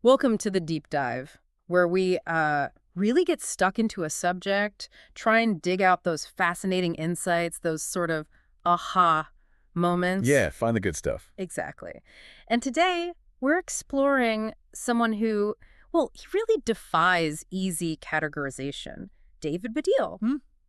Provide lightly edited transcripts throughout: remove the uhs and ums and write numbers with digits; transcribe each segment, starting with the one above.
Welcome to the deep dive, where we really get stuck into a subject, try and dig out those fascinating insights, those sort of aha moments. Yeah, find the good stuff. Exactly. And today, we're exploring someone who, well, he really defies easy categorization. David Baddiel.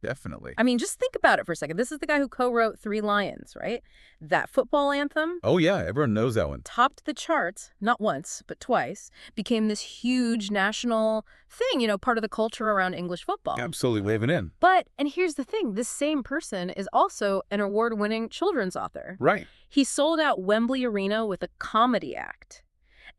Definitely. I mean, just think about it for a second. This is the guy who co-wrote Three Lions, right? That football anthem Oh, yeah, everyone knows that one. topped the charts, not once, but twice, became this huge national thing, part of the culture around English football. Absolutely waving in. But, and here's the thing, this same person is also an award-winning children's author. Right. He sold out Wembley Arena with a comedy act.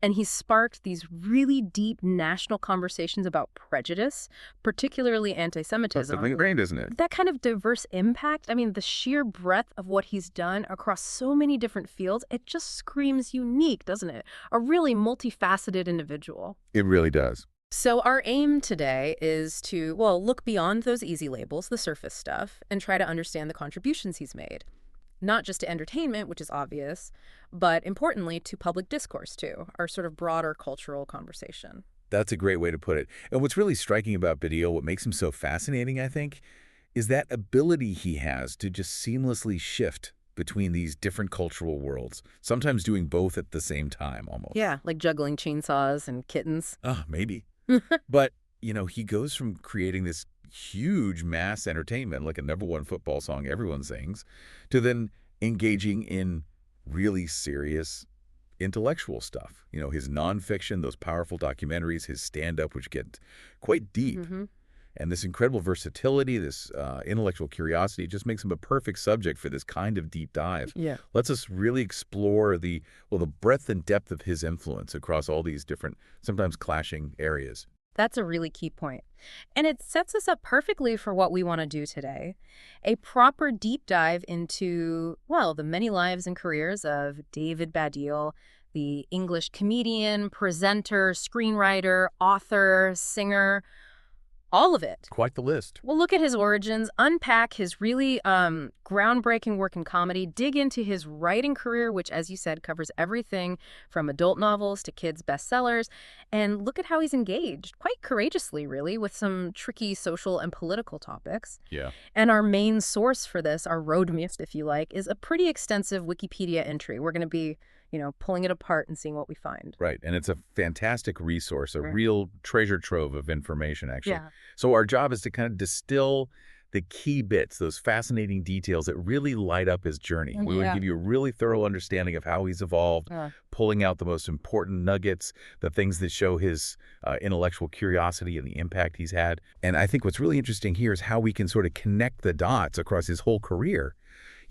And he sparked these really deep national conversations about prejudice, particularly anti-Semitism. Something ingrained, isn't it? That kind of diverse impact, I mean, the sheer breadth of what he's done across so many different fields, it just screams unique, doesn't it? A really multifaceted individual. It really does. So our aim today is to, well, look beyond those easy labels, the surface stuff, and try to understand the contributions he's made. Not just to entertainment, which is obvious, but importantly to public discourse too, our sort of broader cultural conversation. That's a great way to put it. And what's really striking about Baddiel, what makes him so fascinating, I think, is that ability he has to just seamlessly shift between these different cultural worlds, sometimes doing both at the same time almost. Yeah, like juggling chainsaws and kittens. Maybe. But, he goes from creating this huge mass entertainment, like a #1 football song everyone sings, to then engaging in really serious intellectual stuff. His nonfiction, those powerful documentaries, his stand-up, which get quite deep. And this incredible versatility, this intellectual curiosity just makes him a perfect subject for this kind of deep dive. Yeah. Lets us really explore the breadth and depth of his influence across all these different, sometimes clashing areas. That's a really key point. And it sets us up perfectly for what we want to do today. A proper deep dive into, well, the many lives and careers of David Baddiel, the English comedian, presenter, screenwriter, author, singer, all of it. Quite the list. We'll look at his origins, unpack his really groundbreaking work in comedy, dig into his writing career, which, as you said, covers everything from adult novels to kids' bestsellers, and look at how he's engaged, quite courageously, really, with some tricky social and political topics. Yeah. And our main source for this, our road myth, if you like, is a pretty extensive Wikipedia entry. We're going to be pulling it apart and seeing what we find. Right. And it's a fantastic resource, a Right. real treasure trove of information, actually. Yeah. So our job is to kind of distill the key bits, those fascinating details that really light up his journey. We would Yeah. give you a really thorough understanding of how he's evolved, pulling out the most important nuggets, the things that show his intellectual curiosity and the impact he's had. And I think what's really interesting here is how we can sort of connect the dots across his whole career.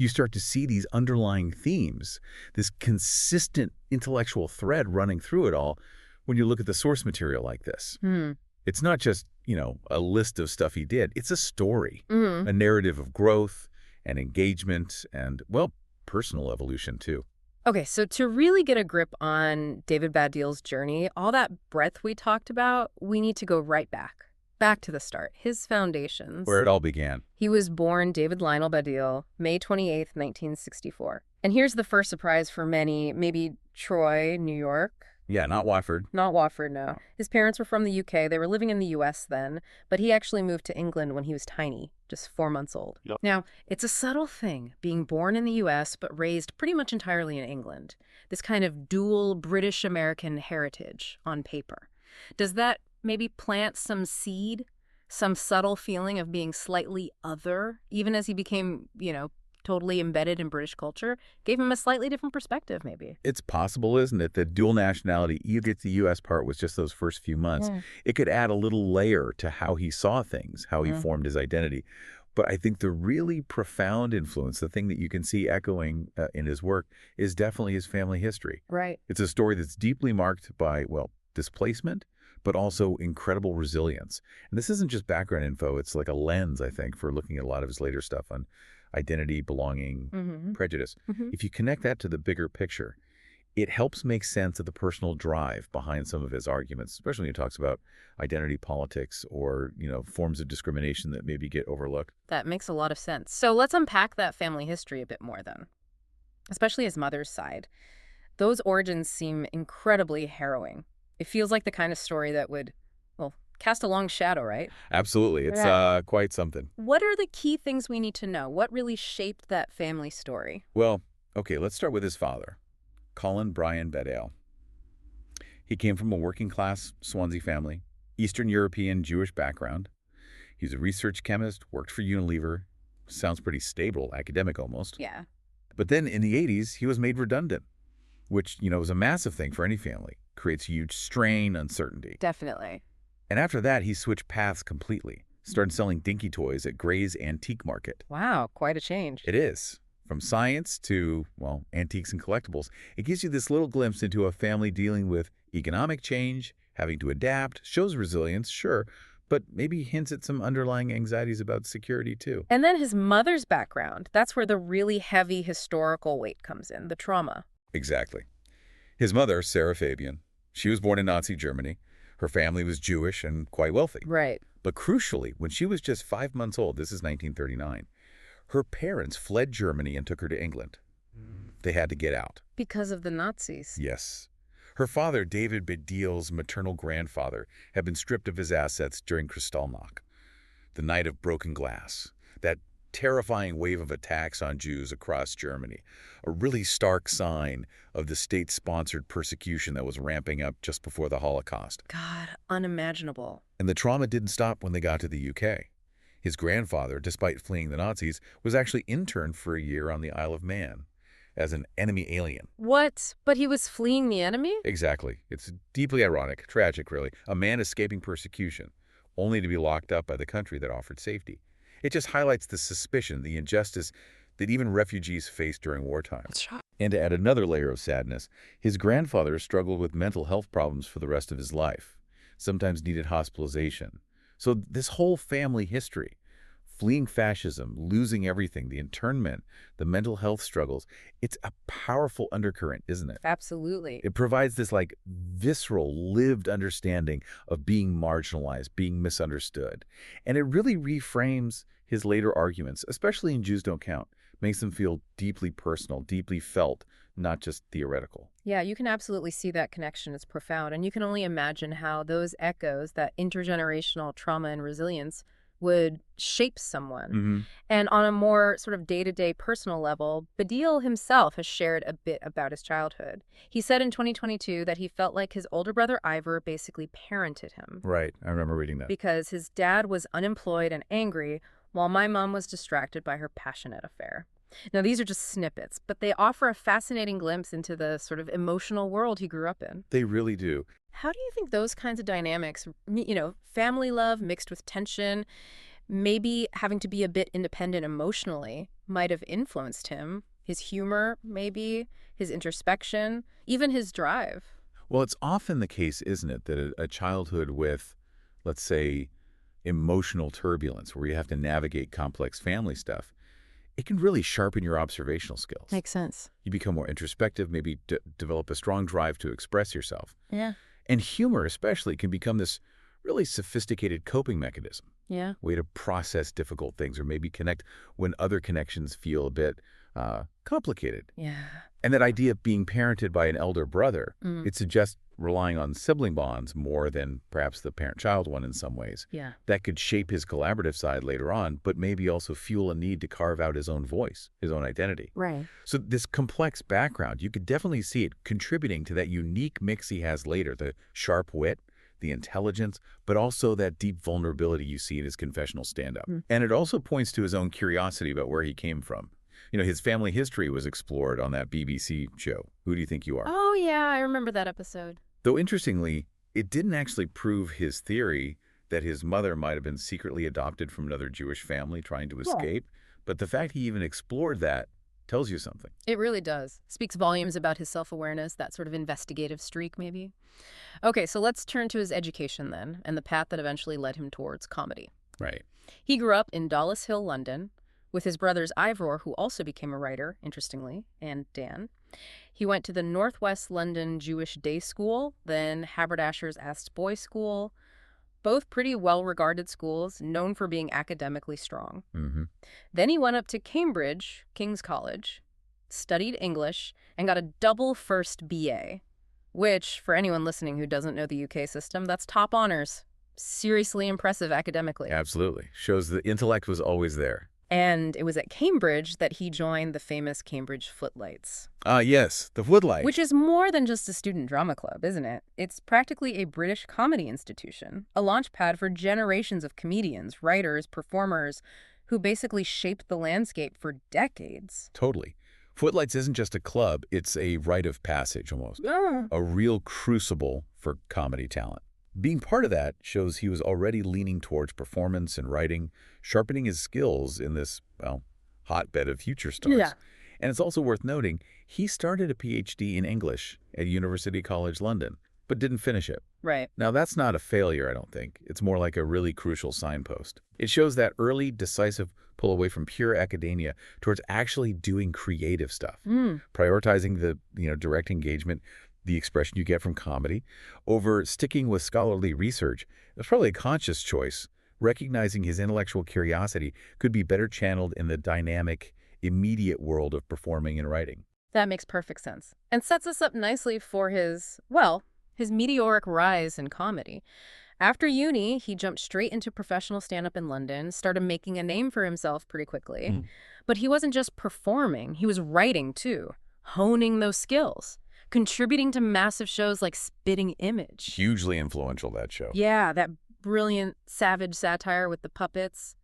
You start to see these underlying themes, this consistent intellectual thread running through it all when you look at the source material like this. It's not just, a list of stuff he did. It's a story, a narrative of growth and engagement and, well, personal evolution too. Okay, so to really get a grip on David Baddiel's journey, all that breadth we talked about, we need to go right back to the start, his foundations. Where it all began. He was born David Lionel Baddiel, May 28th, 1964. And here's the first surprise for many, maybe Troy, New York. Yeah, not Watford. Not Watford, no. His parents were from the UK. They were living in the US then, but he actually moved to England when he was tiny, just 4 months old. Yep. Now, it's a subtle thing, being born in the US but raised pretty much entirely in England. This kind of dual British-American heritage on paper. Does that maybe plant some seed, some subtle feeling of being slightly other, even as he became, totally embedded in British culture, gave him a slightly different perspective, maybe? It's possible, isn't it, that dual nationality, even if the U.S. part was just those first few months, it could add a little layer to how he saw things, how he formed his identity. But I think the really profound influence, the thing that you can see echoing in his work, is definitely his family history. Right. It's a story that's deeply marked by, well, displacement, but also incredible resilience. And this isn't just background info. It's like a lens, I think, for looking at a lot of his later stuff on identity, belonging, prejudice. If you connect that to the bigger picture, it helps make sense of the personal drive behind some of his arguments, especially when he talks about identity politics or, forms of discrimination that maybe get overlooked. That makes a lot of sense. So let's unpack that family history a bit more then, especially his mother's side. Those origins seem incredibly harrowing. It feels like the kind of story that would, well, cast a long shadow, right? Absolutely. It's quite something. What are the key things we need to know? What really shaped that family story? Well, okay, let's start with his father, Colin Brian Baddiel. He came from a working-class Swansea family, Eastern European Jewish background. He's a research chemist, worked for Unilever. Sounds pretty stable, academic almost. Yeah. But then in the 80s, he was made redundant, which, was a massive thing for any family. Creates huge strain, uncertainty. Definitely. And after that, he switched paths completely. Started selling dinky toys at Gray's Antique Market. Wow, quite a change. It is. From science to, well, antiques and collectibles. It gives you this little glimpse into a family dealing with economic change, having to adapt, shows resilience, sure, but maybe hints at some underlying anxieties about security, too. And then his mother's background. That's where the really heavy historical weight comes in, the trauma. Exactly. His mother, Sarah Fabian, she was born in Nazi Germany. Her family was Jewish and quite wealthy. Right. But crucially, when she was just 5 months old, this is 1939, her parents fled Germany and took her to England. They had to get out. Because of the Nazis. Yes. Her father, David Baddiel's maternal grandfather, had been stripped of his assets during Kristallnacht, the night of broken glass, that terrifying wave of attacks on Jews across Germany, a really stark sign of the state-sponsored persecution that was ramping up just before the Holocaust. God, unimaginable. And the trauma didn't stop when they got to the UK. His grandfather, despite fleeing the Nazis, was actually interned for a year on the Isle of Man as an enemy alien. What? But he was fleeing the enemy? Exactly. It's deeply ironic, tragic, really. A man escaping persecution, only to be locked up by the country that offered safety. It just highlights the suspicion, the injustice that even refugees face during wartime. And to add another layer of sadness, his grandfather struggled with mental health problems for the rest of his life, sometimes needed hospitalization. So this whole family history, fleeing fascism, losing everything, the internment, the mental health struggles, it's a powerful undercurrent, isn't it? Absolutely. It provides this visceral, lived understanding of being marginalized, being misunderstood. And it really reframes his later arguments, especially in Jews Don't Count, makes them feel deeply personal, deeply felt, not just theoretical. Yeah, you can absolutely see that connection. It's profound. And you can only imagine how those echoes, that intergenerational trauma and resilience, would shape someone. And on a more sort of day-to-day personal level, Baddiel himself has shared a bit about his childhood. He said in 2022 that he felt like his older brother Ivor basically parented him. Right. I remember reading that. Because his dad was unemployed and angry, while my mom was distracted by her passionate affair. Now, these are just snippets, but they offer a fascinating glimpse into the sort of emotional world he grew up in. They really do. How do you think those kinds of dynamics, family love mixed with tension, maybe having to be a bit independent emotionally, might have influenced him? His humor, maybe, his introspection, even his drive? Well, it's often the case, isn't it, that a childhood with, let's say, emotional turbulence, where you have to navigate complex family stuff, it can really sharpen your observational skills. Makes sense. You become more introspective, maybe develop a strong drive to express yourself. Yeah. And humor especially can become this really sophisticated coping mechanism. Yeah. Way to process difficult things or maybe connect when other connections feel a bit complicated. Yeah. And that idea of being parented by an elder brother, it suggests relying on sibling bonds more than perhaps the parent-child one in some ways. Yeah. That could shape his collaborative side later on, but maybe also fuel a need to carve out his own voice, his own identity. Right. So this complex background, you could definitely see it contributing to that unique mix he has later, the sharp wit, the intelligence, but also that deep vulnerability you see in his confessional stand-up. And it also points to his own curiosity about where he came from. His family history was explored on that BBC show, Who Do You Think You Are? Oh, yeah, I remember that episode. Though interestingly, it didn't actually prove his theory that his mother might have been secretly adopted from another Jewish family trying to escape. But the fact he even explored that tells you something. It really does. Speaks volumes about his self-awareness, that sort of investigative streak, maybe. Okay, so let's turn to his education then, and the path that eventually led him towards comedy. Right. He grew up in Dollis Hill, London, with his brothers Ivor, who also became a writer, interestingly, and Dan. He went to the Northwest London Jewish Day School, then Haberdasher's Astor Boys School, both pretty well-regarded schools, known for being academically strong. Then he went up to Cambridge, King's College, studied English, and got a double first BA, which, for anyone listening who doesn't know the UK system, that's top honors. Seriously impressive academically. Absolutely. Shows the intellect was always there. And it was at Cambridge that he joined the famous Cambridge Footlights. Ah, yes, the Footlights. Which is more than just a student drama club, isn't it? It's practically a British comedy institution, a launchpad for generations of comedians, writers, performers, who basically shaped the landscape for decades. Totally. Footlights isn't just a club, it's a rite of passage almost. Yeah. A real crucible for comedy talent. Being part of that shows he was already leaning towards performance and writing, sharpening his skills in this, well, hotbed of future stars. Yeah. And it's also worth noting, he started a PhD in English at University College London, but didn't finish it. Right. Now, that's not a failure, I don't think. It's more like a really crucial signpost. It shows that early, decisive pull away from pure academia towards actually doing creative stuff, prioritizing the direct engagement, the expression you get from comedy, over sticking with scholarly research. It was probably a conscious choice, recognizing his intellectual curiosity could be better channeled in the dynamic, immediate world of performing and writing. That makes perfect sense. And sets us up nicely for his meteoric rise in comedy. After uni, he jumped straight into professional stand-up in London, started making a name for himself pretty quickly. But he wasn't just performing, he was writing too, honing those skills, contributing to massive shows like Spitting Image. Hugely influential, that show. Yeah, that brilliant savage satire with the puppets.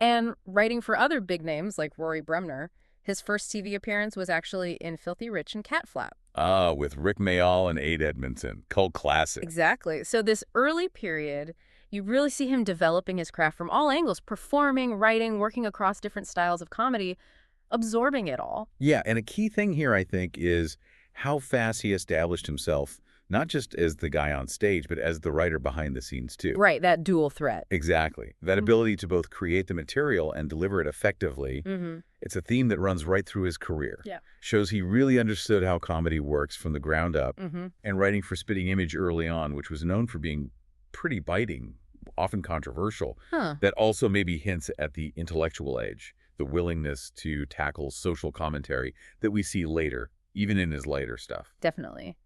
And writing for other big names like Rory Bremner. His first TV appearance was actually in Filthy Rich and Cat Flap. Ah, with Rick Mayall and Ade Edmondson. Cult classic. Exactly. So this early period, you really see him developing his craft from all angles, performing, writing, working across different styles of comedy, absorbing it all. Yeah, and a key thing here, I think, is how fast he established himself, not just as the guy on stage, but as the writer behind the scenes, too. Right, that dual threat. Exactly. That ability to both create the material and deliver it effectively. It's a theme that runs right through his career. Yeah. Shows he really understood how comedy works from the ground up. And writing for Spitting Image early on, which was known for being pretty biting, often controversial, that also maybe hints at the intellectual edge, the willingness to tackle social commentary that we see later, even in his later stuff. Definitely.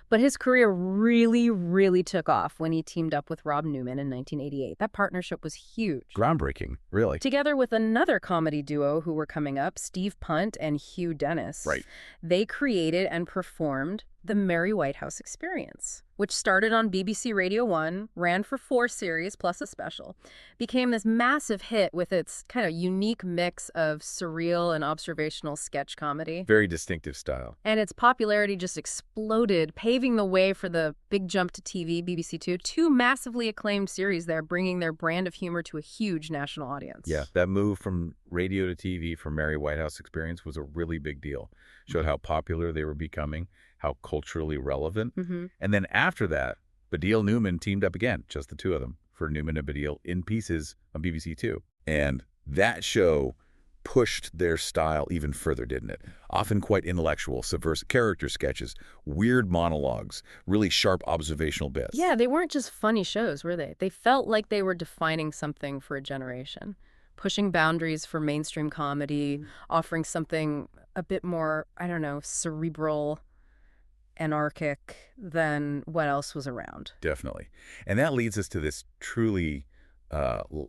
But his career really, really took off when he teamed up with Rob Newman in 1988. That partnership was huge. Groundbreaking, really. Together with another comedy duo who were coming up, Steve Punt and Hugh Dennis. Right. They created and performed the Merry Whitehouse Experience, which started on BBC Radio 1, ran for 4 series plus a special, became this massive hit with its kind of unique mix of surreal and observational sketch comedy. Very distinctive style. And its popularity just exploded, paving the way for the big jump to TV, BBC Two, 2 massively acclaimed series there, bringing their brand of humor to a huge national audience. Yeah, that move from radio to TV for Merry Whitehouse Experience was a really big deal. Showed how popular they were becoming, how culturally relevant. And then after that, Baddiel Newman teamed up again, just the two of them, for Newman and Baddiel in Pieces on BBC Two. And that show pushed their style even further, didn't it? Often quite intellectual, subversive character sketches, weird monologues, really sharp observational bits. Yeah, they weren't just funny shows, were they? They felt like they were defining something for a generation, pushing boundaries for mainstream comedy, offering something a bit more, I don't know, cerebral, anarchic than what else was around. Definitely. And that leads us to this truly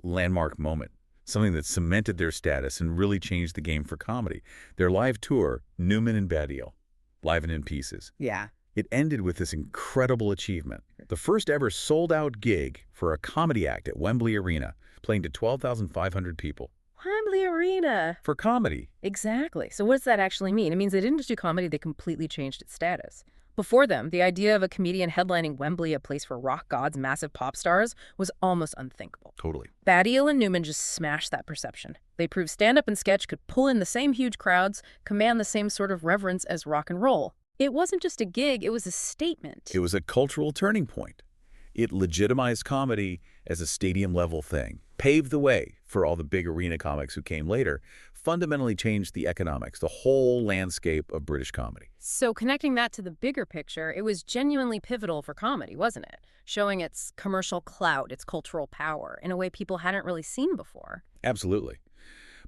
landmark moment, something that cemented their status and really changed the game for comedy. Their live tour, Newman and Baddiel, Live and in Pieces. Yeah. It ended with this incredible achievement. The first ever sold-out gig for a comedy act at Wembley Arena, playing to 12,500 people. Wembley Arena. For comedy. Exactly. So what does that actually mean? It means they didn't just do comedy, they completely changed its status. Before them, the idea of a comedian headlining Wembley, a place for rock gods, massive pop stars, was almost unthinkable. Totally. Baddiel and Newman just smashed that perception. They proved stand-up and sketch could pull in the same huge crowds, command the same sort of reverence as rock and roll. It wasn't just a gig, it was a statement. It was a cultural turning point. It legitimized comedy as a stadium-level thing, paved the way for all the big arena comics who came later, fundamentally changed the economics, the whole landscape of British comedy. So connecting that to the bigger picture, it was genuinely pivotal for comedy, wasn't it? Showing its commercial clout, its cultural power, in a way people hadn't really seen before. Absolutely.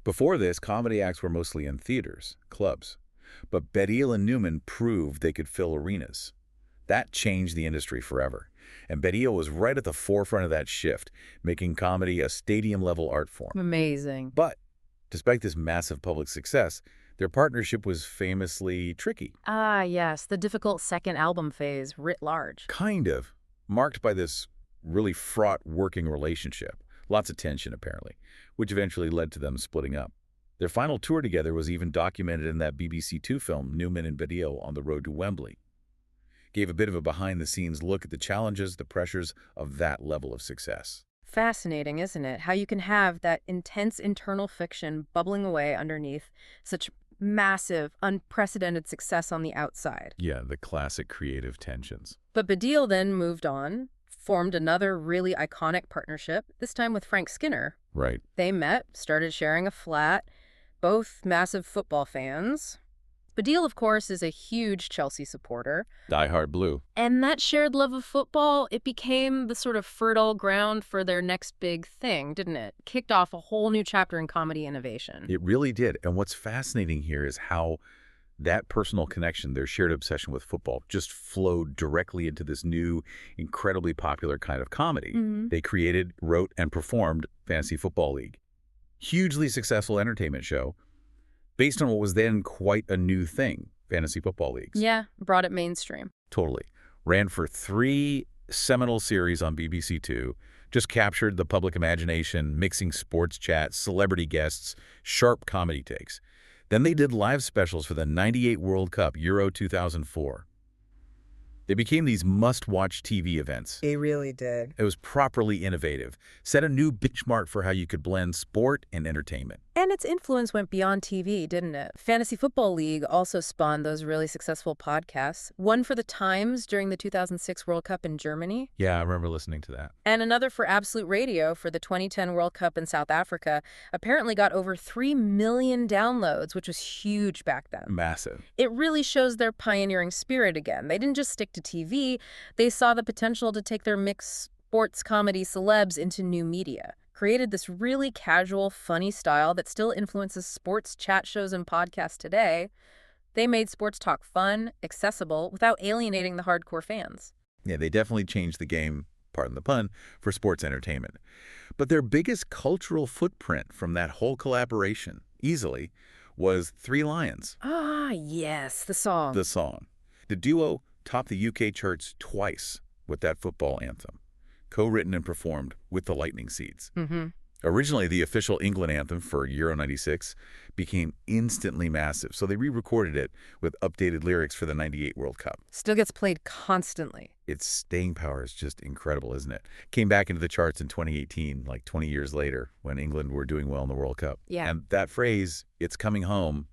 Before this, comedy acts were mostly in theaters, clubs. But Baddiel and Newman proved they could fill arenas. That changed the industry forever. And Baddiel was right at the forefront of that shift, making comedy a stadium-level art form. Amazing. But despite this massive public success, their partnership was famously tricky. Ah, yes, the difficult second album phase writ large. Kind of. Marked by this really fraught working relationship. Lots of tension, apparently, which eventually led to them splitting up. Their final tour together was even documented in that BBC Two film, Newman and Baddiel on the Road to Wembley. Gave a bit of a behind-the-scenes look at the challenges, the pressures of that level of success. Fascinating, isn't it? How you can have that intense internal fiction bubbling away underneath such massive, unprecedented success on the outside. Yeah, the classic creative tensions. But Baddiel then moved on, formed another really iconic partnership, this time with Frank Skinner. Right. They met, started sharing a flat, both massive football fans. Baddiel, of course, is a huge Chelsea supporter. Die-hard blue. And that shared love of football, it became the sort of fertile ground for their next big thing, didn't it? Kicked off a whole new chapter in comedy innovation. It really did. And what's fascinating here is how that personal connection, their shared obsession with football, just flowed directly into this new, incredibly popular kind of comedy. They created, wrote, and performed Fantasy Football League. Hugely successful entertainment show based on what was then quite a new thing, fantasy football leagues. Yeah, brought it mainstream. Totally. Ran for 3 seminal series on BBC Two, just captured the public imagination, mixing sports chat, celebrity guests, sharp comedy takes. Then they did live specials for the '98 World Cup, Euro 2004. They became these must-watch TV events. They really did. It was properly innovative, set a new benchmark for how you could blend sport and entertainment. And its influence went beyond TV, didn't it? Fantasy Football League also spawned those really successful podcasts. One for the Times during the 2006 World Cup in Germany. Yeah, I remember listening to that. And another for Absolute Radio for the 2010 World Cup in South Africa. Apparently got over 3 million downloads, which was huge back then. Massive. It really shows their pioneering spirit again. They didn't just stick to TV. They saw the potential to take their mixed sports, comedy, celebs into new media. Created this really casual, funny style that still influences sports chat shows and podcasts today. They made sports talk fun, accessible, without alienating the hardcore fans. Yeah, they definitely changed the game, pardon the pun, for sports entertainment. But their biggest cultural footprint from that whole collaboration, easily, was Three Lions. Ah, yes, the song. The song. The duo topped the UK charts twice with that football anthem, co-written and performed with the Lightning Seeds. Originally, the official England anthem for Euro 96 became instantly massive, so they re-recorded it with updated lyrics for the '98 World Cup. Still gets played constantly. Its staying power is just incredible, isn't it? Came back into the charts in 2018, like 20 years later, when England were doing well in the World Cup. Yeah. And that phrase, "It's coming home,"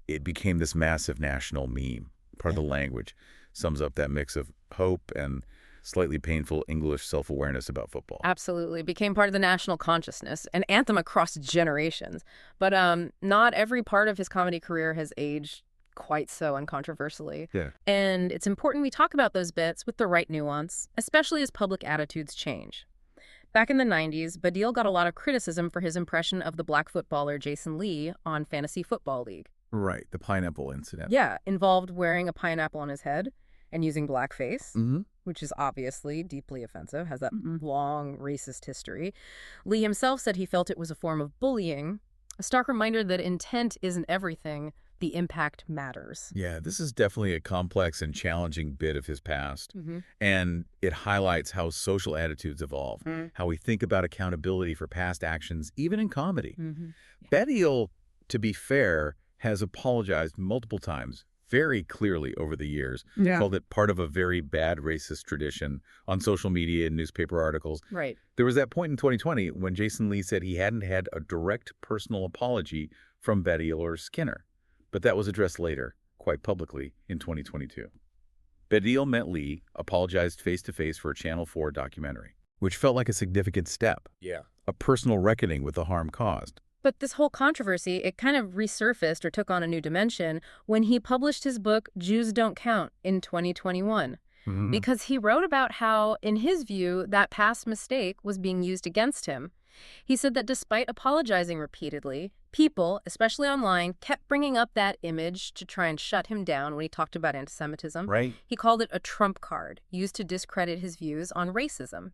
it became this massive national meme. Part of the language sums up that mix of hope and slightly painful English self-awareness about football. Absolutely. Became part of the national consciousness, an anthem across generations. But not every part of his comedy career has aged quite so uncontroversially. Yeah. And it's important we talk about those bits with the right nuance, especially as public attitudes change. Back in the 90s, Baddiel got a lot of criticism for his impression of the black footballer Jason Lee on Fantasy Football League. Right, the pineapple incident. Yeah, involved wearing a pineapple on his head and using blackface, which is obviously deeply offensive, has that long racist history. Lee himself said he felt it was a form of bullying, a stark reminder that intent isn't everything, the impact matters. Yeah, this is definitely a complex and challenging bit of his past, and it highlights how social attitudes evolve, how we think about accountability for past actions, even in comedy. Baddiel, to be fair, has apologized multiple times, very clearly over the years, called it part of a very bad racist tradition on social media and newspaper articles. Right. There was that point in 2020 when Jason Lee said he hadn't had a direct personal apology from Baddiel or Skinner, but that was addressed later, quite publicly, in 2022. Baddiel met Lee, apologized face-to-face for a Channel 4 documentary, which felt like a significant step. Yeah. A personal reckoning with the harm caused. But this whole controversy, it kind of resurfaced or took on a new dimension when he published his book, Jews Don't Count, in 2021. Because he wrote about how, in his view, that past mistake was being used against him. He said that despite apologizing repeatedly, people, especially online, kept bringing up that image to try and shut him down when he talked about anti-Semitism. Right. He called it a trump card used to discredit his views on racism,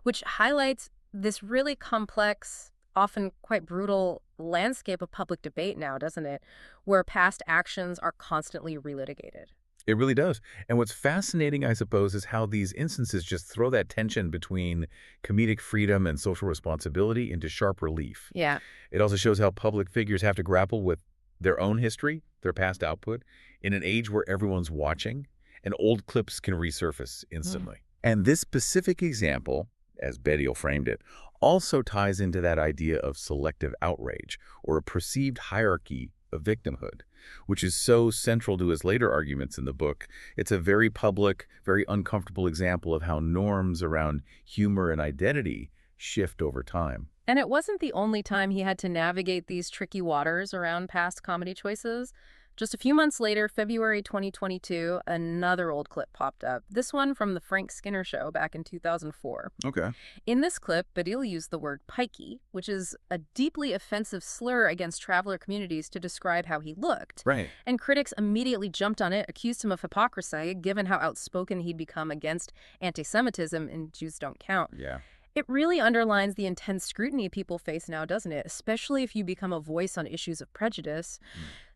which highlights this really complex, often quite brutal landscape of public debate now, doesn't it? Where past actions are constantly relitigated. It really does. And what's fascinating, I suppose, is how these instances just throw that tension between comedic freedom and social responsibility into sharp relief. Yeah. It also shows how public figures have to grapple with their own history, their past output, in an age where everyone's watching, and old clips can resurface instantly. And this specific example, as Baddiel framed it, also ties into that idea of selective outrage, or a perceived hierarchy of victimhood, which is so central to his later arguments in the book. It's a very public, very uncomfortable example of how norms around humor and identity shift over time. And it wasn't the only time he had to navigate these tricky waters around past comedy choices. Just a few months later, February 2022, another old clip popped up. This one from the Frank Skinner show back in 2004. Okay. In this clip, Baddiel used the word pikey, which is a deeply offensive slur against traveler communities to describe how he looked. Right. And critics immediately jumped on it, accused him of hypocrisy, given how outspoken he'd become against anti-Semitism and Jews don't count. Yeah. It really underlines the intense scrutiny people face now, doesn't it? Especially if you become a voice on issues of prejudice.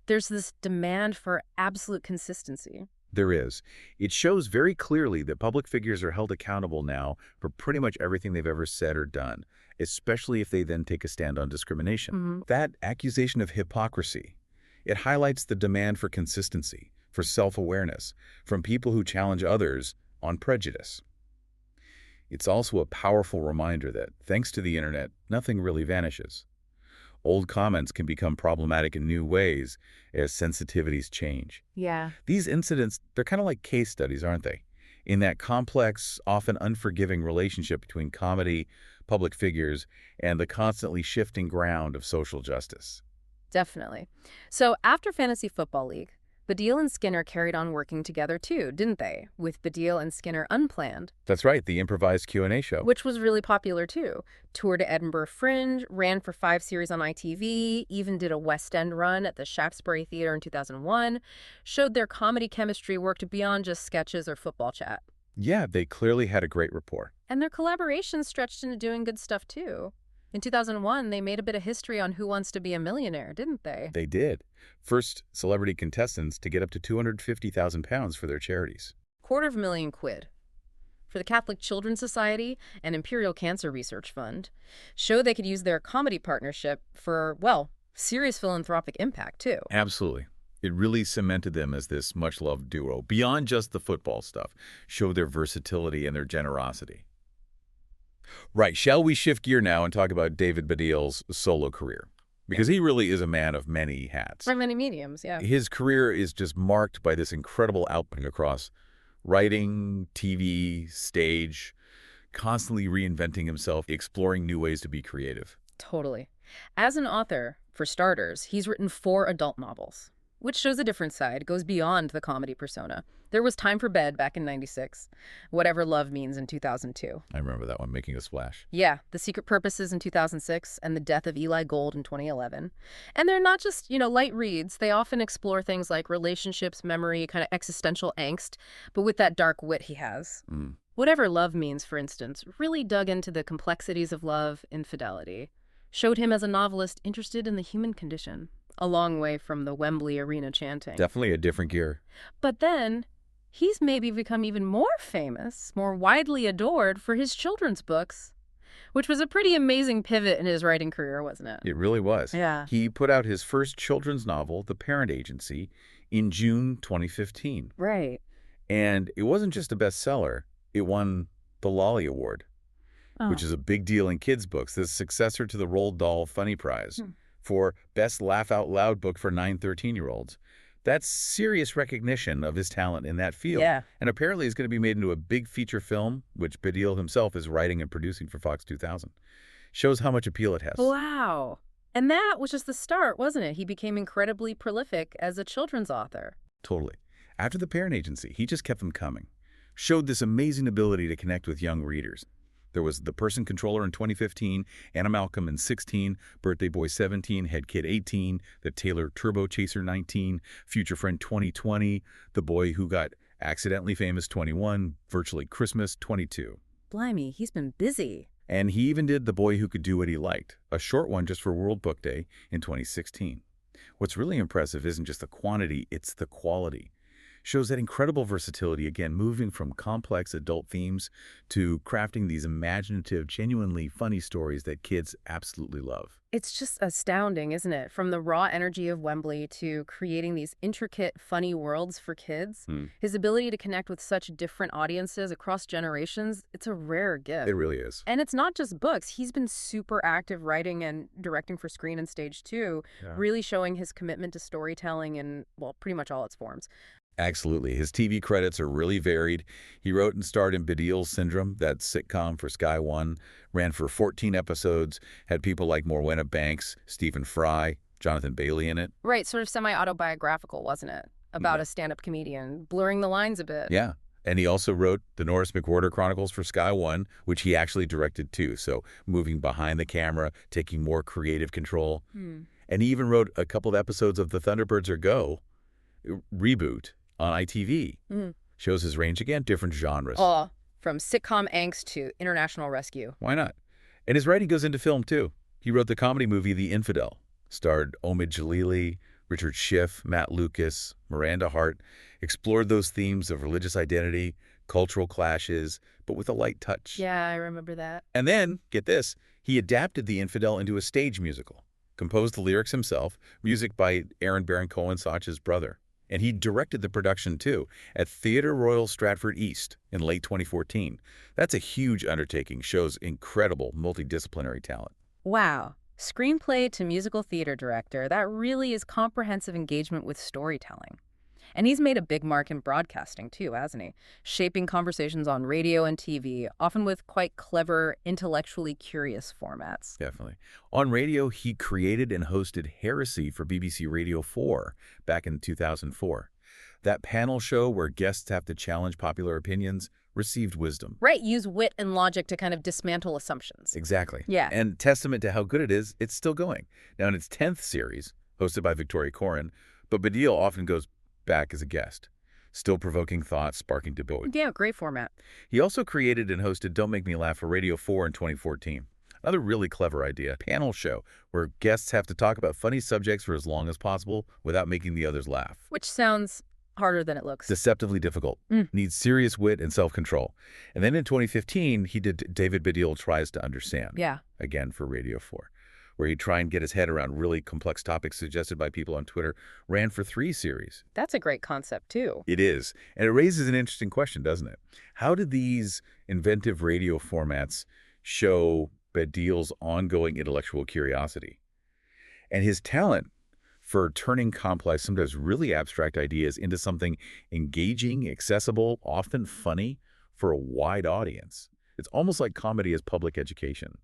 There's this demand for absolute consistency. There is. It shows very clearly that public figures are held accountable now for pretty much everything they've ever said or done, especially if they then take a stand on discrimination. That accusation of hypocrisy, it highlights the demand for consistency, for self-awareness, from people who challenge others on prejudice. It's also a powerful reminder that, thanks to the internet, nothing really vanishes. Old comments can become problematic in new ways as sensitivities change. Yeah. These incidents, they're kind of like case studies, aren't they? In that complex, often unforgiving relationship between comedy, public figures, and the constantly shifting ground of social justice. Definitely. So after Fantasy Football League, Baddiel and Skinner carried on working together too, didn't they? With Baddiel and Skinner Unplanned. That's right, the improvised Q&A show. Which was really popular too. Toured to Edinburgh Fringe, ran for 5 series on ITV, even did a West End run at the Shaftesbury Theatre in 2001, showed their comedy chemistry worked beyond just sketches or football chat. Yeah, they clearly had a great rapport. And their collaboration stretched into doing good stuff too. In 2001, they made a bit of history on Who Wants to Be a Millionaire, didn't they? They did. First celebrity contestants to get up to £250,000 for their charities. £250,000 for the Catholic Children's Society and Imperial Cancer Research Fund. Showed they could use their comedy partnership for, well, serious philanthropic impact, too. Absolutely. It really cemented them as this much-loved duo, beyond just the football stuff, showed their versatility and their generosity. Right, shall we shift gear now and talk about David Baddiel's solo career? Because he really is a man of many hats. From many mediums, yeah. His career is just marked by this incredible output across writing, TV, stage, constantly reinventing himself, exploring new ways to be creative. Totally. As an author, for starters, he's written 4 adult novels, which shows a different side, goes beyond the comedy persona. There was Time for Bed back in '96, Whatever Love Means in 2002. I remember that one making a splash. Yeah, The Secret Purposes in 2006, and The Death of Eli Gold in 2011. And they're not just, light reads. They often explore things like relationships, memory, kind of existential angst, but with that dark wit he has. Whatever Love Means, for instance, really dug into the complexities of love, infidelity. Showed him as a novelist interested in the human condition. A long way from the Wembley Arena chanting. Definitely a different gear. But then, he's maybe become even more famous, more widely adored for his children's books, which was a pretty amazing pivot in his writing career, wasn't it? It really was. Yeah. He put out his first children's novel, The Parent Agency, in June 2015. Right. And it wasn't just a bestseller. It won the Lolly Award, which is a big deal in kids' books, the successor to the Roald Dahl Funny Prize for Best Laugh Out Loud Book for 9-13-year-olds. That's serious recognition of his talent in that field. Yeah. And apparently it's going to be made into a big feature film, which Baddiel himself is writing and producing for Fox 2000. Shows how much appeal it has. Wow. And that was just the start, wasn't it? He became incredibly prolific as a children's author. Totally. After The Parent Agency, he just kept them coming. Showed this amazing ability to connect with young readers. There was The Person Controller in 2015, Anna Malcolm in 16, Birthday Boy 17, Head Kid 18, The Taylor Turbo Chaser 19, Future Friend 2020, The Boy Who Got Accidentally Famous 21, Virtually Christmas 22. Blimey, he's been busy. And he even did The Boy Who Could Do What He Liked, a short one just for World Book Day in 2016. What's really impressive isn't just the quantity, it's the quality. Shows that incredible versatility, again, moving from complex adult themes to crafting these imaginative, genuinely funny stories that kids absolutely love. It's just astounding, isn't it? From the raw energy of Wembley to creating these intricate, funny worlds for kids. His ability to connect with such different audiences across generations, it's a rare gift. It really is. And it's not just books. He's been super active writing and directing for screen and stage too, really showing his commitment to storytelling in, well, pretty much all its forms. Absolutely. His TV credits are really varied. He wrote and starred in Baddiel's Syndrome, that sitcom for Sky One, ran for 14 episodes, had people like Morwenna Banks, Stephen Fry, Jonathan Bailey in it. Right, sort of semi-autobiographical, wasn't it? About a stand-up comedian, blurring the lines a bit. Yeah. And he also wrote the Norris McWhorter Chronicles for Sky One, which he actually directed too. So moving behind the camera, taking more creative control. And he even wrote a couple of episodes of The Thunderbirds Are Go reboot on ITV. Shows his range again, different genres. From sitcom angst to international rescue. Why not? And his writing goes into film, too. He wrote the comedy movie The Infidel, starred Omid Jalili, Richard Schiff, Matt Lucas, Miranda Hart, explored those themes of religious identity, cultural clashes, but with a light touch. Yeah, I remember that. And then, get this, he adapted The Infidel into a stage musical, composed the lyrics himself, music by Aaron Baron Cohen-Sachs's brother. And he directed the production, too, at Theatre Royal Stratford East in late 2014. That's a huge undertaking, shows incredible multidisciplinary talent. Wow. Screenplay to musical theater director, that really is comprehensive engagement with storytelling. And he's made a big mark in broadcasting, too, hasn't he? Shaping conversations on radio and TV, often with quite clever, intellectually curious formats. Definitely. On radio, he created and hosted Heresy for BBC Radio 4 back in 2004. That panel show where guests have to challenge popular opinions received wisdom. Right, use wit and logic to kind of dismantle assumptions. Exactly. Yeah. And testament to how good it is, it's still going. Now, in its 10th series, hosted by Victoria Coren, but Baddiel often goes back as a guest, still provoking thoughts, sparking debate. Yeah, great format. He also created and hosted Don't Make Me Laugh for Radio 4 in 2014. Another really clever idea, panel show, where guests have to talk about funny subjects for as long as possible without making the others laugh. Which sounds harder than it looks. Deceptively difficult. Needs serious wit and self-control. And then in 2015, he did David Baddiel Tries to Understand. Yeah. Again for Radio 4. Where he'd try and get his head around really complex topics suggested by people on Twitter, ran for 3 series. That's a great concept, too. It is. And it raises an interesting question, doesn't it? How did these inventive radio formats show Baddiel's ongoing intellectual curiosity? And his talent for turning complex, sometimes really abstract ideas into something engaging, accessible, often funny for a wide audience. It's almost like comedy as public education.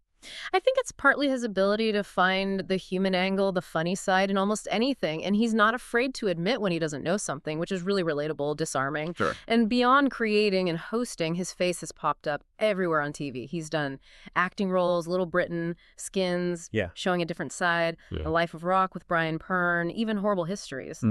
I think it's partly his ability to find the human angle, the funny side in almost anything. And he's not afraid to admit when he doesn't know something, which is really relatable, disarming. Sure. And beyond creating and hosting, his face has popped up everywhere on TV. He's done acting roles, Little Britain, Skins, showing a different side, The Life of Rock with Brian Pern, even Horrible Histories.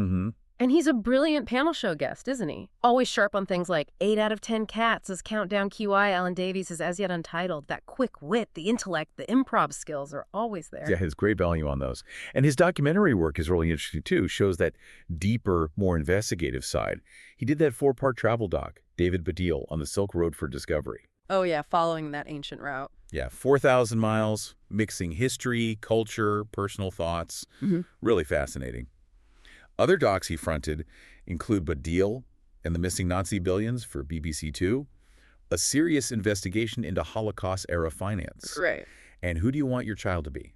And he's a brilliant panel show guest, isn't he? Always sharp on things like 8 out of 10 Cats, his Countdown QI, Alan Davies is As Yet Untitled. That quick wit, the intellect, the improv skills are always there. Yeah, his great value on those. And his documentary work is really interesting, too. Shows that deeper, more investigative side. He did that 4-part travel doc, David Baddiel, on the Silk Road for Discovery. Oh, yeah, following that ancient route. Yeah, 4,000 miles, mixing history, culture, personal thoughts. Really fascinating. Other docs he fronted include Baddiel and the Missing Nazi Billions for BBC Two, a serious investigation into Holocaust-era finance. Right. And Who Do You Want Your Child to Be?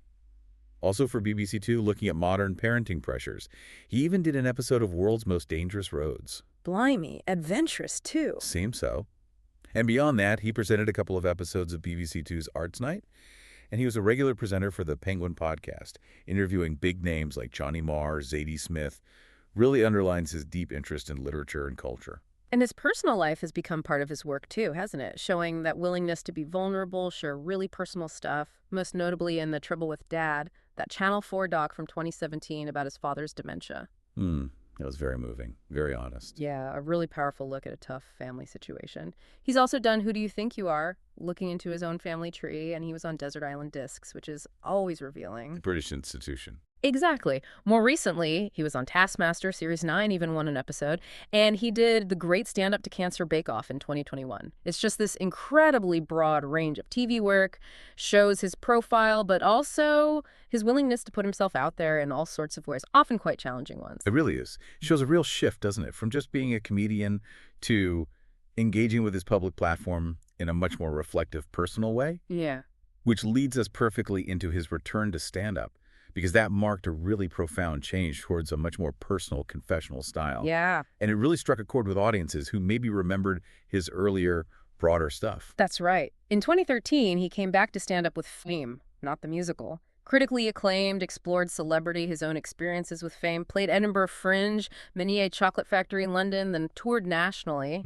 Also for BBC Two, looking at modern parenting pressures. He even did an episode of World's Most Dangerous Roads. Blimey, adventurous too. Seems so. And beyond that, he presented a couple of episodes of BBC Two's Arts Night, and he was a regular presenter for the Penguin podcast, interviewing big names like Johnny Marr, Zadie Smith. Really underlines his deep interest in literature and culture. And his personal life has become part of his work too, hasn't it? Showing that willingness to be vulnerable, share really personal stuff, most notably in The Trouble with Dad, that Channel 4 doc from 2017 about his father's dementia. That was very moving, very honest. Yeah, a really powerful look at a tough family situation. He's also done Who Do You Think You Are?, looking into his own family tree, and he was on Desert Island Discs, which is always revealing. The British institution. Exactly. More recently, he was on Taskmaster, Series 9, even won an episode, and he did the Great Stand Up to Cancer Bake Off in 2021. It's just this incredibly broad range of TV work, shows his profile, but also his willingness to put himself out there in all sorts of ways, often quite challenging ones. It really is. It shows a real shift, doesn't it? From just being a comedian to engaging with his public platform in a much more reflective, personal way. Yeah. Which leads us perfectly into his return to stand-up, because that marked a really profound change towards a much more personal, confessional style. Yeah. And it really struck a chord with audiences who maybe remembered his earlier, broader stuff. That's right. In 2013, he came back to stand up with Fame, not the musical. Critically acclaimed, explored celebrity, his own experiences with Fame, played Edinburgh Fringe, Menier Chocolate Factory in London, then toured nationally.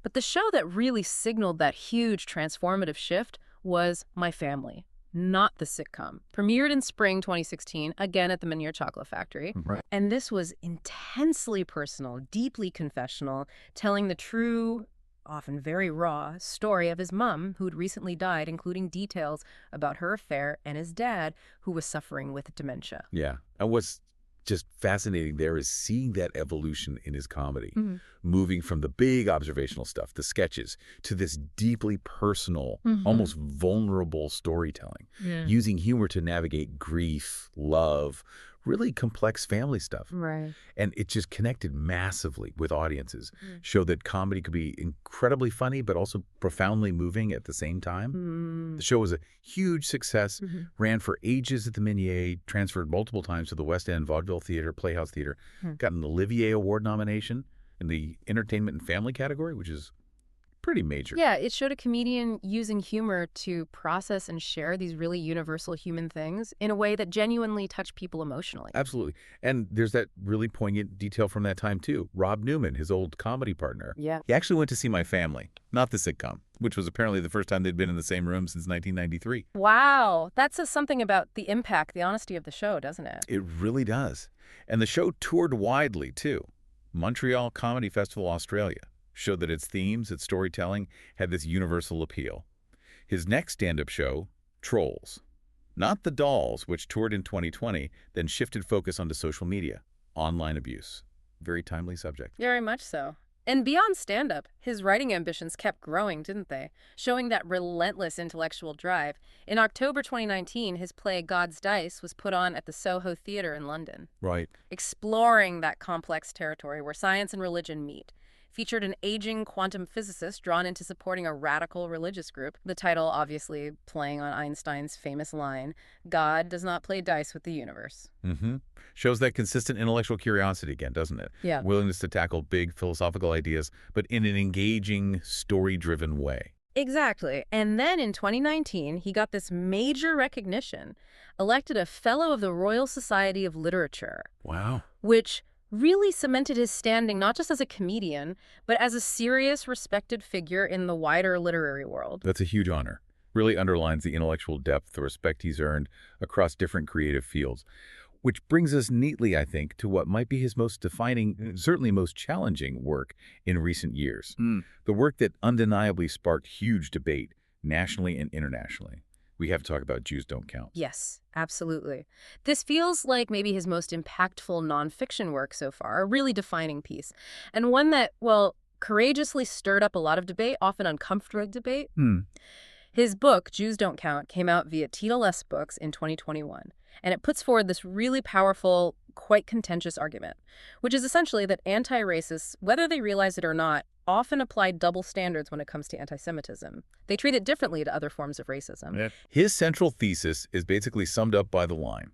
But the show that really signaled that huge transformative shift was My Family, not the sitcom. Premiered in spring 2016, again at the Menier Chocolate Factory. Right. And this was intensely personal, deeply confessional, telling the true, often very raw, story of his mom, who'd recently died, including details about her affair and his dad, who was suffering with dementia. Yeah. And what's just fascinating there is seeing that evolution in his comedy, moving from the big observational stuff, the sketches, to this deeply personal, almost vulnerable storytelling, using humor to navigate grief, love, really complex family stuff. Right. And it just connected massively with audiences, showed that comedy could be incredibly funny, but also profoundly moving at the same time. The show was a huge success, ran for ages at the Menier, transferred multiple times to the West End Vaudeville Theater, Playhouse Theater, got an Olivier Award nomination in the Entertainment and Family category, which is pretty major. Yeah, it showed a comedian using humor to process and share these really universal human things in a way that genuinely touched people emotionally. Absolutely. And there's that really poignant detail from that time, too. Rob Newman, his old comedy partner. Yeah. He actually went to see My Family, not the sitcom, which was apparently the first time they'd been in the same room since 1993. Wow. That says something about the impact, the honesty of the show, doesn't it? It really does. And the show toured widely, too. Montreal Comedy Festival, Australia, showed that its themes, its storytelling, had this universal appeal. His next stand-up show, Trolls, not the Dolls, which toured in 2020, then shifted focus onto social media, online abuse. Very timely subject. Very much so. And beyond stand-up, his writing ambitions kept growing, didn't they? Showing that relentless intellectual drive. In October 2019, his play God's Dice was put on at the Soho Theatre in London. Right. Exploring that complex territory where science and religion meet. Featured an aging quantum physicist drawn into supporting a radical religious group. The title obviously playing on Einstein's famous line, God does not play dice with the universe. Shows that consistent intellectual curiosity again, doesn't it? Yeah. Willingness to tackle big philosophical ideas, but in an engaging, story-driven way. Exactly. And then in 2019, he got this major recognition, elected a Fellow of the Royal Society of Literature. Wow. Which really cemented his standing not just as a comedian, but as a serious, respected figure in the wider literary world. That's a huge honor. Really underlines the intellectual depth, the respect he's earned across different creative fields. Which brings us neatly, I think, to what might be his most defining, certainly most challenging work in recent years. The work that undeniably sparked huge debate, nationally and internationally. We have to talk about Jews Don't Count. Yes, absolutely. This feels like maybe his most impactful nonfiction work so far, a really defining piece. And one that, well, courageously stirred up a lot of debate, often uncomfortable debate. His book, Jews Don't Count, came out via Tita Les Books in 2021. And it puts forward this really powerful, quite contentious argument, which is essentially that anti-racists, whether they realize it or not, often apply double standards when it comes to anti-Semitism. They treat it differently to other forms of racism. His central thesis is basically summed up by the line.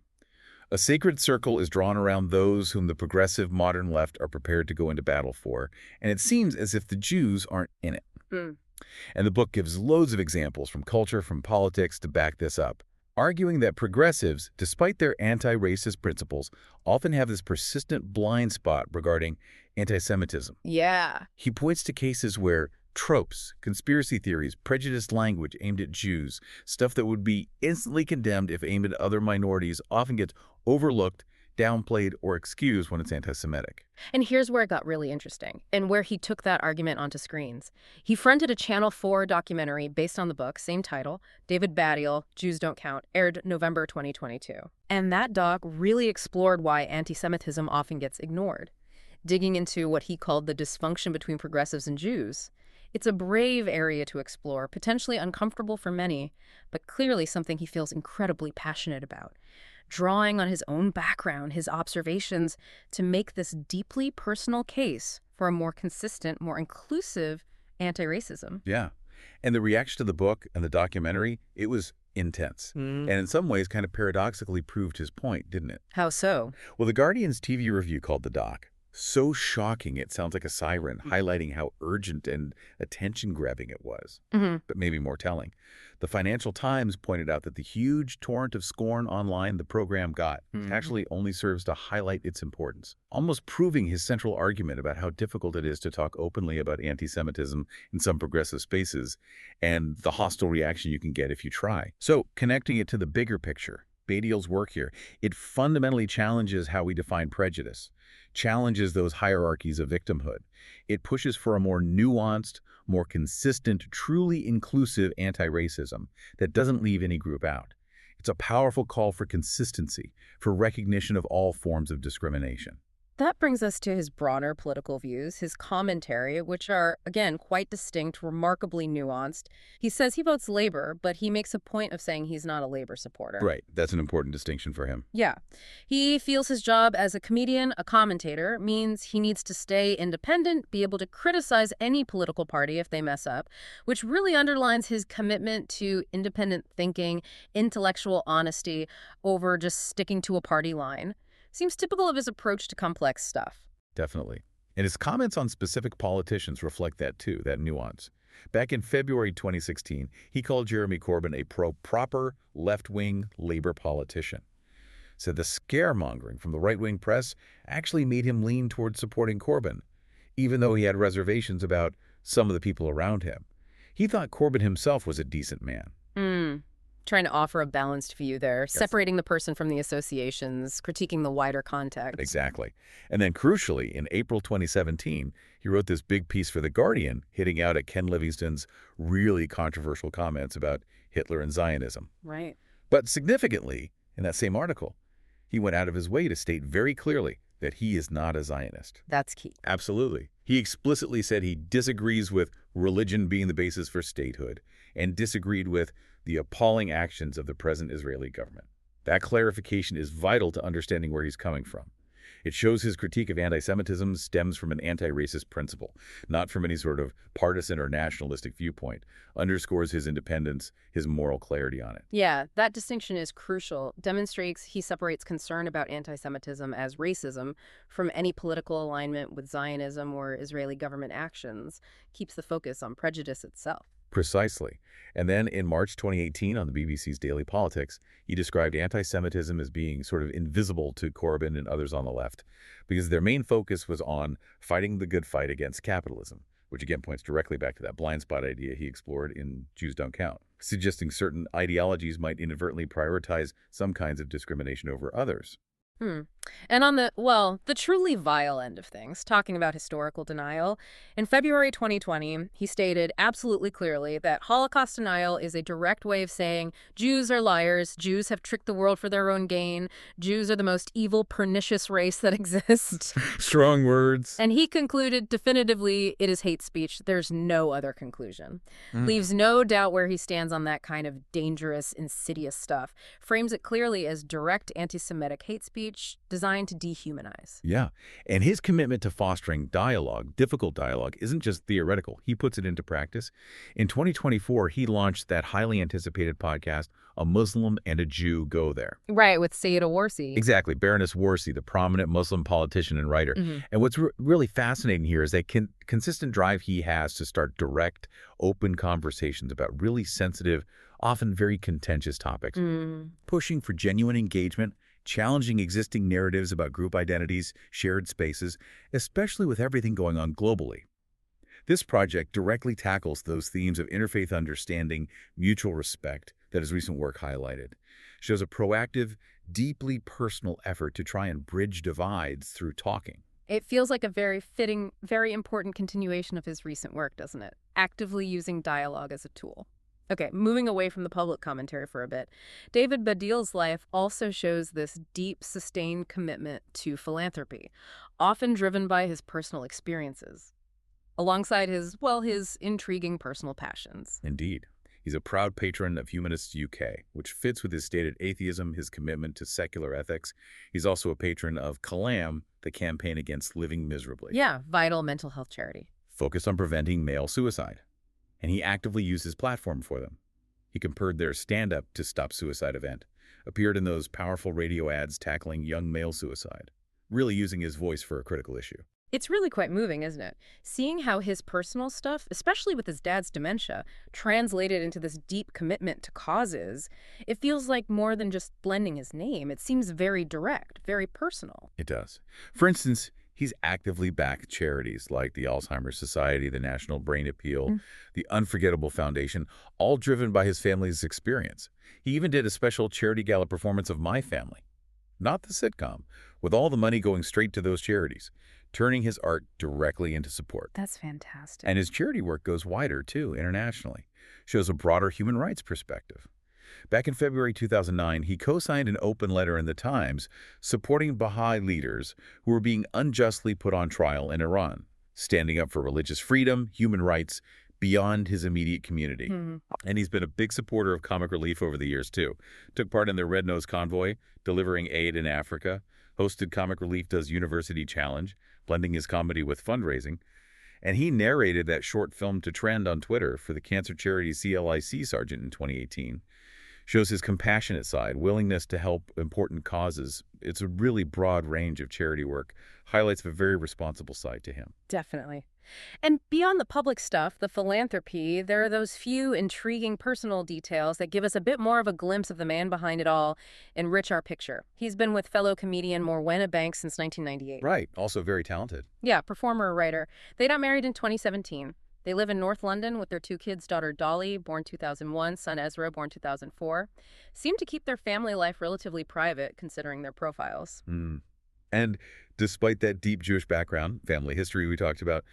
A sacred circle is drawn around those whom the progressive modern left are prepared to go into battle for, and it seems as if the Jews aren't in it. And the book gives loads of examples from culture, from politics, to back this up. arguing that progressives, despite their anti-racist principles, often have this persistent blind spot regarding anti-Semitism. Yeah. He points to cases where tropes, conspiracy theories, prejudiced language aimed at Jews, stuff that would be instantly condemned if aimed at other minorities, often gets overlooked, downplayed, or excused when it's anti-Semitic. And here's where it got really interesting, and where he took that argument onto screens. He fronted a Channel 4 documentary based on the book, same title, David Baddiel, Jews Don't Count, aired November 2022. And that doc really explored why anti-Semitism often gets ignored, digging into what he called the dysfunction between progressives and Jews. It's a brave area to explore, potentially uncomfortable for many, but clearly something he feels incredibly passionate about, drawing on his own background, his observations, to make this deeply personal case for a more consistent, more inclusive anti-racism. Yeah. And the reaction to the book and the documentary, it was intense. And in some ways kind of paradoxically proved his point, didn't it? How so? Well, The Guardian's TV review called the doc so shocking it sounds like a siren, highlighting how urgent and attention-grabbing it was, but maybe more telling. The Financial Times pointed out that the huge torrent of scorn online the program got actually only serves to highlight its importance, almost proving his central argument about how difficult it is to talk openly about anti-Semitism in some progressive spaces and the hostile reaction you can get if you try. So, connecting it to the bigger picture, Baddiel's work here, it fundamentally challenges how we define prejudice, challenges those hierarchies of victimhood. It pushes for a more nuanced, more consistent, truly inclusive anti-racism that doesn't leave any group out. It's a powerful call for consistency, for recognition of all forms of discrimination. That brings us to his broader political views, his commentary, which are, again, quite distinct, remarkably nuanced. He says he votes Labor, but he makes a point of saying he's not a Labor supporter. Right. That's an important distinction for him. Yeah. He feels his job as a comedian, a commentator, means he needs to stay independent, be able to criticize any political party if they mess up, which really underlines his commitment to independent thinking, intellectual honesty, over just sticking to a party line. Seems typical of his approach to complex stuff. Definitely. And his comments on specific politicians reflect that too, that nuance. Back in February 2016, he called Jeremy Corbyn a proper left-wing Labour politician. Said the scaremongering from the right-wing press actually made him lean towards supporting Corbyn, even though he had reservations about some of the people around him. He thought Corbyn himself was a decent man. Trying to offer a balanced view there, Yes. separating the person from the associations, critiquing the wider context. Exactly. And then crucially, in April 2017, he wrote this big piece for The Guardian, hitting out at Ken Livingstone's really controversial comments about Hitler and Zionism. Right. But significantly, in that same article, he went out of his way to state very clearly that he is not a Zionist. That's key. Absolutely. He explicitly said he disagrees with religion being the basis for statehood and disagreed with the appalling actions of the present Israeli government. That clarification is vital to understanding where he's coming from. It shows his critique of anti-Semitism stems from an anti-racist principle, not from any sort of partisan or nationalistic viewpoint, underscores his independence, his moral clarity on it. Yeah, that distinction is crucial. Demonstrates he separates concern about anti-Semitism as racism from any political alignment with Zionism or Israeli government actions, keeps the focus on prejudice itself. Precisely. And then in March 2018 on the BBC's Daily Politics, he described anti-Semitism as being sort of invisible to Corbyn and others on the left because their main focus was on fighting the good fight against capitalism, which again points directly back to that blind spot idea he explored in Jews Don't Count, suggesting certain ideologies might inadvertently prioritize some kinds of discrimination over others. And on the truly vile end of things, talking about historical denial, in February 2020, he stated absolutely clearly that Holocaust denial is a direct way of saying Jews are liars, Jews have tricked the world for their own gain, Jews are the most evil, pernicious race that exists. Strong words. And he concluded definitively it is hate speech. There's no other conclusion. Leaves no doubt where he stands on that kind of dangerous, insidious stuff. Frames it clearly as direct anti-Semitic hate speech, speech designed to dehumanize. Yeah, and his commitment to fostering dialogue, difficult dialogue, isn't just theoretical. He puts it into practice. In 2024, he launched that highly anticipated podcast, A Muslim and a Jew Go There. Right, with Sayeda Warsi. Exactly, Baroness Warsi, the prominent Muslim politician and writer. And what's really fascinating here is that consistent drive he has to start direct, open conversations about really sensitive, often very contentious topics, pushing for genuine engagement, challenging existing narratives about group identities, shared spaces, especially with everything going on globally. This project directly tackles those themes of interfaith understanding, mutual respect that his recent work highlighted, shows a proactive, deeply personal effort to try and bridge divides through talking. It feels like a very fitting, very important continuation of his recent work, doesn't it? Actively using dialogue as a tool. Okay, moving away from the public commentary for a bit, David Baddiel's life also shows this deep, sustained commitment to philanthropy, often driven by his personal experiences, alongside his intriguing personal passions. Indeed. He's a proud patron of Humanists UK, which fits with his stated atheism, his commitment to secular ethics. He's also a patron of Calam, the campaign against living miserably. Yeah, vital mental health charity. Focused on preventing male suicide. And he actively used his platform for them. He compared their stand-up to stop suicide event, appeared in those powerful radio ads tackling young male suicide, really using his voice for a critical issue. It's really quite moving, isn't it? Seeing how his personal stuff, especially with his dad's dementia, translated into this deep commitment to causes, it feels like more than just blending his name. It seems very direct, very personal. It does. For instance, he's actively backed charities like the Alzheimer's Society, the National Brain Appeal, the Unforgettable Foundation, all driven by his family's experience. He even did a special charity gala performance of My Family, not the sitcom, with all the money going straight to those charities, turning his art directly into support. That's fantastic. And his charity work goes wider, too, internationally. Shows a broader human rights perspective. Back in February 2009, he co-signed an open letter in the Times supporting Baha'i leaders who were being unjustly put on trial in Iran, standing up for religious freedom, human rights, beyond his immediate community. And he's been a big supporter of comic relief over the years, too. Took part in the Red Nose Convoy, delivering aid in Africa, hosted Comic Relief Does University Challenge, blending his comedy with fundraising, and he narrated that short film to trend on Twitter for the cancer charity CLIC Sergeant in 2018. Shows his compassionate side, willingness to help important causes. It's a really broad range of charity work, highlights a very responsible side to him. Definitely. And beyond the public stuff, the philanthropy, there are those few intriguing personal details that give us a bit more of a glimpse of the man behind it all, enrich our picture. He's been with fellow comedian Morwenna Banks since 1998. Right. Also very talented. Yeah, performer, writer. They got married in 2017. They live in North London with their 2 kids, daughter Dolly, born 2001, son Ezra, born 2004. Seem to keep their family life relatively private, considering their profiles. And despite that deep Jewish background, family history we talked about,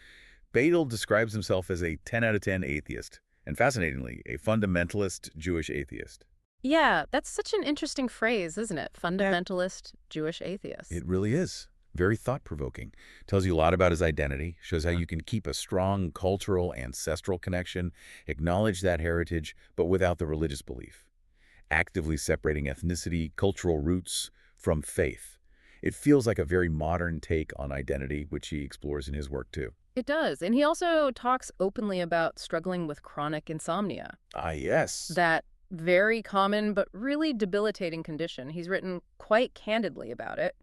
Baddiel describes himself as a 10 out of 10 atheist, and fascinatingly, a fundamentalist Jewish atheist. Yeah, that's such an interesting phrase, isn't it? Fundamentalist Jewish atheist. It really is. Very thought-provoking. Tells you a lot about his identity, shows how you can keep a strong cultural, ancestral connection, acknowledge that heritage, but without the religious belief. Actively separating ethnicity, cultural roots from faith. It feels like a very modern take on identity, which he explores in his work, too. It does. And he also talks openly about struggling with chronic insomnia. Ah, yes. That very common but really debilitating condition. He's written quite candidly about it,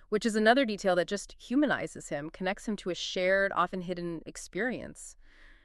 which is another detail that just humanizes him, connects him to a shared, often hidden experience.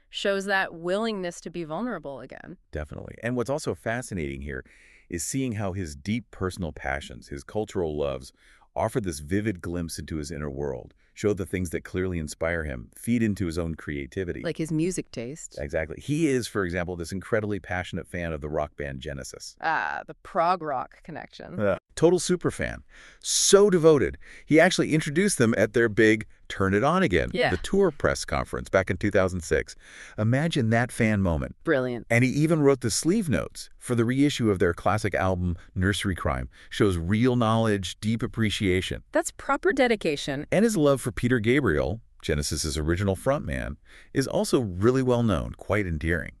Shows that willingness to be vulnerable again. Definitely. And what's also fascinating here is seeing how his deep personal passions, his cultural loves, offer this vivid glimpse into his inner world, show the things that clearly inspire him, feed into his own creativity. Like his music taste. Exactly. He is, for example, this incredibly passionate fan of the rock band Genesis. Ah, the prog rock connection. Total superfan. So devoted. He actually introduced them at their big Turn It On Again, the tour press conference back in 2006. Imagine that fan moment. Brilliant. And he even wrote the sleeve notes for the reissue of their classic album, Nursery Crime. Shows real knowledge, deep appreciation. That's proper dedication. And his love for Peter Gabriel, Genesis's original frontman, is also really well known, quite endearing.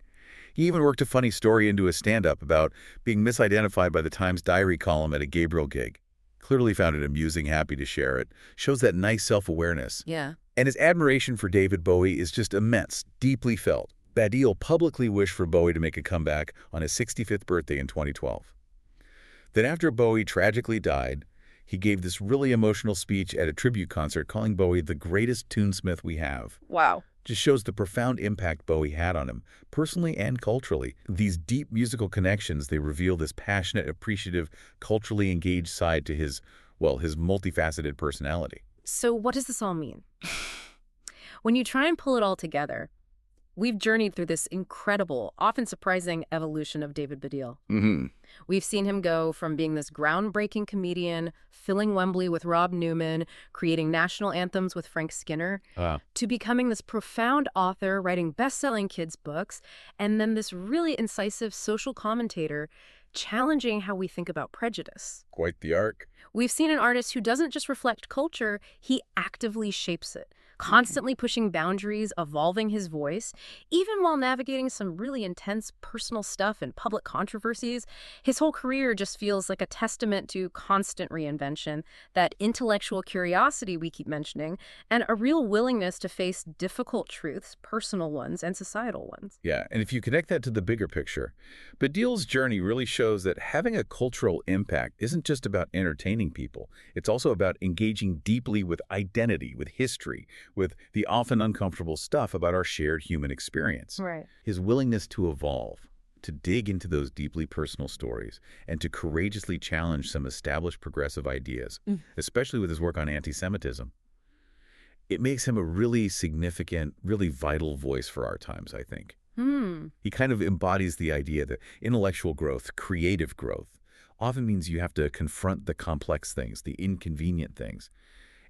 He even worked a funny story into a stand-up about being misidentified by the Times Diary column at a Gabriel gig, Clearly found it amusing, happy to share it. Shows that nice self-awareness. Yeah. And his admiration for David Bowie is just immense, deeply felt. Baddiel publicly wished for Bowie to make a comeback on his 65th birthday in 2012. Then after Bowie tragically died, he gave this really emotional speech at a tribute concert calling Bowie the greatest tunesmith we have. Wow. Just shows the profound impact Bowie had on him, personally and culturally. These deep musical connections, they reveal this passionate, appreciative, culturally engaged side to his, well, his multifaceted personality. So what does this all mean? When you try and pull it all together, we've journeyed through this incredible, often surprising evolution of David Baddiel. We've seen him go from being this groundbreaking comedian, filling Wembley with Rob Newman, creating national anthems with Frank Skinner, to becoming this profound author, writing best-selling kids' books, and then this really incisive social commentator challenging how we think about prejudice. Quite the arc. We've seen an artist who doesn't just reflect culture, he actively shapes it, constantly pushing boundaries, evolving his voice. Even while navigating some really intense personal stuff and public controversies, his whole career just feels like a testament to constant reinvention, that intellectual curiosity we keep mentioning, and a real willingness to face difficult truths, personal ones and societal ones. Yeah, and if you connect that to the bigger picture, Baddiel's journey really shows that having a cultural impact isn't just about entertaining people. It's also about engaging deeply with identity, with history, with the often uncomfortable stuff about our shared human experience. Right. His willingness to evolve, to dig into those deeply personal stories, and to courageously challenge some established progressive ideas, especially with his work on anti-Semitism. It makes him a really significant, really vital voice for our times, I think. He kind of embodies the idea that intellectual growth, creative growth, often means you have to confront the complex things, the inconvenient things,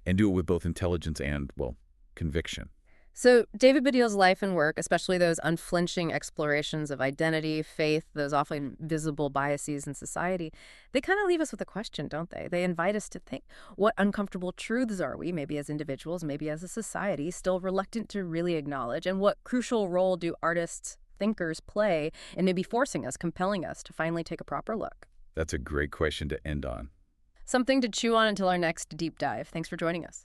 and do it with both intelligence and, well, conviction. So David Baddiel's life and work, especially those unflinching explorations of identity, faith, those often visible biases in society, they kind of leave us with a question, don't they? They invite us to think, what uncomfortable truths are we, maybe as individuals, maybe as a society, still reluctant to really acknowledge? And what crucial role do artists, thinkers play in maybe forcing us, compelling us to finally take a proper look? That's a great question to end on. Something to chew on until our next deep dive. Thanks for joining us.